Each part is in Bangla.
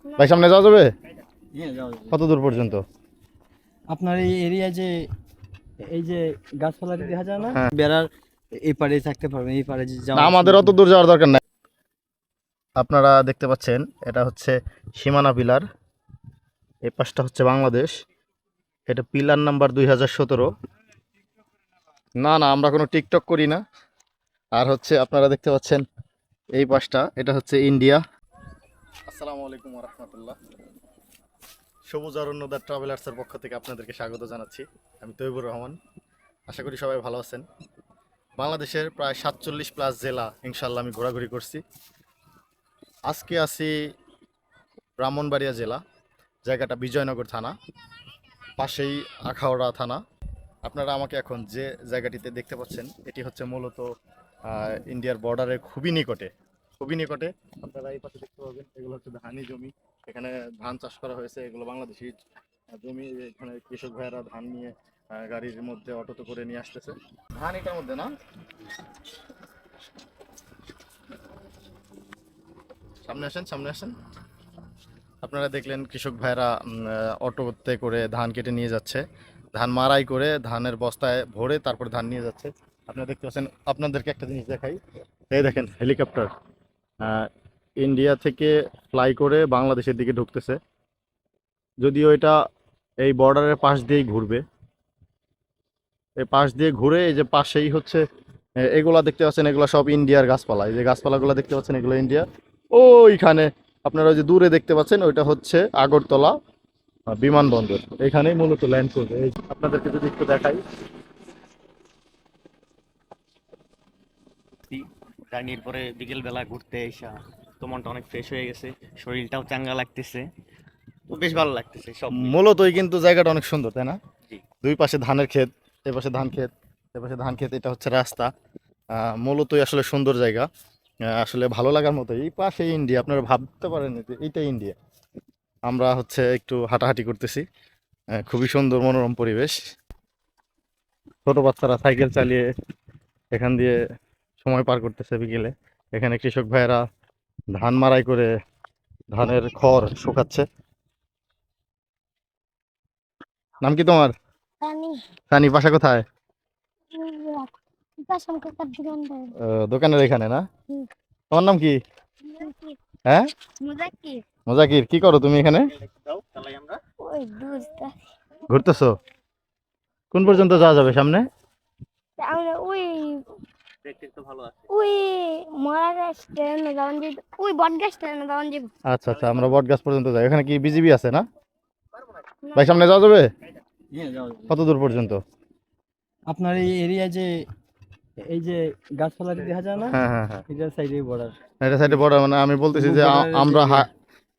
ভাই সামনে যাওয়া যাবে? হ্যাঁ যাওয়া যাবে। কত দূর পর্যন্ত? আপনার এই এরিয়া যে এই যে গাছপালা দেখা যায় না, হ্যাঁ। বেড়ার এই পারে থাকতে পারবেন, এই পারে যে না, যাওয়া আমাদের অত দূর যাওয়ার দরকার নাই। আপনারা দেখতে পাচ্ছেন এটা হচ্ছে সীমানা পিলার, এই পাশটা হচ্ছে বাংলাদেশ। এটা পিলার নাম্বার 2017। না না, আমরা কোনো টিকটক করি না। আর হচ্ছে আপনারা দেখতে পাচ্ছেন এই পাশটা, এটা হচ্ছে ইন্ডিয়া। আসসালামু আলাইকুম ওয়া রাহমাতুল্লাহ। সবুজ অরণ্যদা ট্রাভেলার্সের পক্ষ থেকে আপনাদেরকে স্বাগত জানাচ্ছি। আমি তৈবুর রহমান। আশা করি সবাই ভালো আছেন। বাংলাদেশের প্রায় 47+ জেলা ইনশাল্লাহ আমি ঘোরাঘুরি করছি। আজকে আছি ব্রাহ্মণবাড়িয়া জেলা, জায়গাটা বিজয়নগর থানা, পাশেই আখাউড়া থানা। আপনারা আমাকে এখন যে জায়গাটিতে দেখতে পাচ্ছেন এটি হচ্ছে মূলত ইন্ডিয়ার বর্ডারের খুবই নিকটে, খুবই নিকটে। আপনারা এই পাশে দেখতে পাবেন এগুলো হচ্ছে ধানি জমি, এখানে ধান চাষ করা হয়েছে। এগুলো বাংলাদেশি জমি। এখানে কৃষক ভাইয়েরা ধান নিয়ে গাড়ির মধ্যে অটোতে করে নিয়ে আসতেছে। ধান এটার মধ্যে না, সামনে আসেন, সামনে আসেন। আপনারা দেখলেন কৃষক ভাইরা অটোতে করে ধান কেটে নিয়ে যাচ্ছে, ধান মাড়াই করে ধানের বস্তায় ভরে তারপর ধান নিয়ে যাচ্ছে। আপনারা দেখতে পাচ্ছেন। আপনাদেরকে একটা জিনিস দেখাই, এই দেখেন হেলিকপ্টার ইন্ডিয়া থেকে ফ্লাই করে বাংলাদেশের দিকে ঢুকতেছে। যদিও এটা এই বর্ডারের পাশ দিয়েই ঘুরবে, এই পাশ দিয়ে ঘুরে এই যে পাশেই হচ্ছে এগুলা দেখতে পাচ্ছেন, এগুলো সব ইন্ডিয়ার গাছপালা। এই যে গাছপালাগুলো দেখতে পাচ্ছেন এগুলো ইন্ডিয়া। ওইখানে আপনারা যে দূরে দেখতে পাচ্ছেন ওইটা হচ্ছে আগরতলা বিমানবন্দর, এখানেই মূলত ল্যান্ড করবে। এই আপনাদেরকে যদি একটু দেখাই, জার্নির পরে বিকেল বেলা ঘুরতে এসা তো মনটা অনেক ফ্রেশ হয়ে গেছে, শরীরটাও চাঙ্গা লাগতেছে, তো বেশ ভালো লাগতেছে সব মিলে। মূলতই কিন্তু জায়গাটা অনেক সুন্দর, তাই না? জি। দুই পাশে ধানের ক্ষেত, এ পাশে ধান ক্ষেত, এ পাশে ধান ক্ষেত, এটা হচ্ছে রাস্তা। মূলতই আসলে সুন্দর জায়গা, আসলে ভালো লাগার মতো। এই পাশে ইন্ডিয়া, আপনারা ভাবতে পারেন যে এইটা ইন্ডিয়া। আমরা হচ্ছে একটু হাঁটাহাঁটি করতেছি, খুবই সুন্দর মনোরম পরিবেশ। ছোট বাচ্চারা সাইকেল চালিয়ে এখান দিয়ে সময় পার করতেছে বিকেলে। এখানে কৃষক ভাইয়েরা ধান মাড়াই করে ধানের খড় শুকাচ্ছে। নাম কি তোমার? পানি সানি, বাসা কোথায়? কাসম কাকার দোকানদার দোকানের এখানে না? হুম। তোমার নাম কি? হ্যাঁ, মুজাক্কির মোজাকির। কি করো তুমি এখানে? ওই দুধটা ঘুরতেছো? কোন পর্যন্ত যাওয়া যাবে সামনে? আমরা ওই দেখতে তো ভালো আছে। ওই মরা গাছটা না যাওয়ান যাব, ওই বট গাছটা না যাওয়ান যাব। আচ্ছা আচ্ছা, আমরা বট গাছ পর্যন্ত যাই। এখানে কি বিজিবি আছে না? ভাই সামনে যাওয়া যাবে? হ্যাঁ যাওয়া যাবে। কত দূর পর্যন্ত? আপনার এই এরিয়া যে এই যে গাছপালা দেখা যায় না, হ্যাঁ হ্যাঁ হ্যাঁ, এটার সাইডে বর্ডার। এটা সাইডে বড়, মানে আমি বলতেছি যে আমরা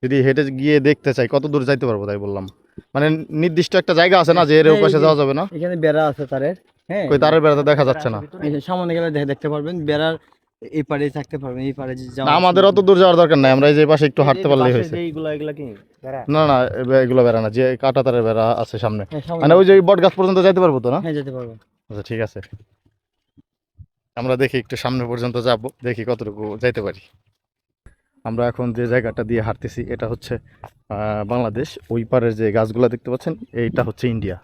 যদি হেঁটে গিয়ে দেখতে চাই কত দূর যাইতে পারবো, তাই বললাম। মানে নির্দিষ্ট একটা জায়গা আছে না যে এর ওপাশে যাওয়া যাবে না? এখানে বেড়া আছে তারের। হ্যাঁ, কই তারের বেড়াতে দেখা যাচ্ছে না। এই যে সামনে গেলে দেখতে পারবেন, বেড়ার এই পারে থাকতে পারবেন, এই পারে যে না, যাওয়া আমাদের অত দূর যাওয়ার দরকার নাই, আমরা এই যে পাশে একটু হাঁটতে পারলেই হয়েছে। এগুলা কি না না, এগুলো বেড়া না, যে কাঁটা তারের বেড়া আছে সামনে। হ্যাঁ, সামনে। মানে ওই যে বট গাছ পর্যন্ত যাইতে পারবো তো না? হ্যাঁ যেতে পারবেন। আচ্ছা ঠিক আছে, আমরা দেখি একটু সামনে পর্যন্ত যাব, দেখি কতটুকু যাইতে পারি। আমরা এখন যে জায়গাটা দিয়ে হাঁটতেছি এটা হচ্ছে বাংলাদেশ। ওই পারের যে গাছগুলো দেখতে পাচ্ছেন এইটা হচ্ছে ইন্ডিয়া।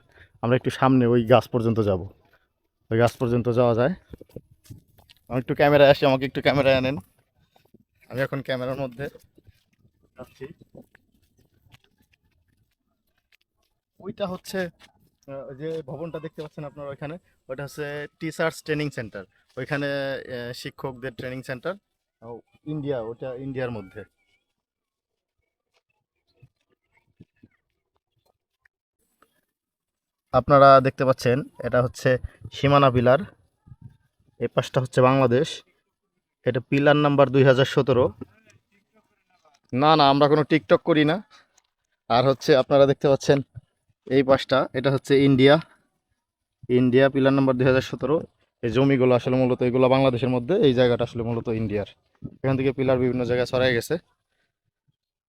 আমরা একটু সামনে ওই গাছ পর্যন্ত যাব, ওই গাছ পর্যন্ত যাওয়া যায়। আমি একটু ক্যামেরায় আসি, আমাকে একটু ক্যামেরায় আনেন। আমি এখন ক্যামেরার মধ্যে যাচ্ছি। ওইটা হচ্ছে যে ভবনটা দেখতে পাচ্ছেন আপনারা ওইখানে, ওইটা হচ্ছে টিচার্স ট্রেনিং সেন্টার। ওইখানে শিক্ষকদের ট্রেনিং সেন্টার। ইন্ডিয়া, ওটা ইন্ডিয়ার মধ্যে। আপনারা দেখতে পাচ্ছেন এটা হচ্ছে সীমানা পিলার, এই পাশটা হচ্ছে বাংলাদেশ। এটা পিলার নাম্বার 2017। না না, আমরা কোনো টিকটক করি না। আর হচ্ছে আপনারা দেখতে পাচ্ছেন এই পাশটা, এটা হচ্ছে ইন্ডিয়া। India pillar number 2017। এই জমিগুলো আসলে মূলত এগুলো বাংলাদেশের মধ্যে, এই জায়গাটা আসলে মূলত ইন্ডিয়ার। এখান থেকে পিলার বিভিন্ন জায়গায় ছড়াই গেছে।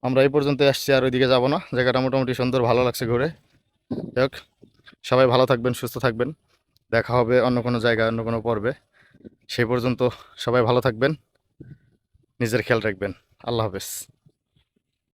আমরা এই পর্যন্ত আসছি, আর ওইদিকে যাব না। জায়গাটা মোটামুটি সুন্দর, ভালো লাগছে ঘুরে। যাই হোক, সবাই ভালো থাকবেন, সুস্থ থাকবেন। দেখা হবে অন্য কোনো জায়গায়, অন্য কোনো পর্বে। সেই পর্যন্ত সবাই ভালো থাকবেন, নিজের খেয়াল রাখবেন। আল্লাহ হাফেজ।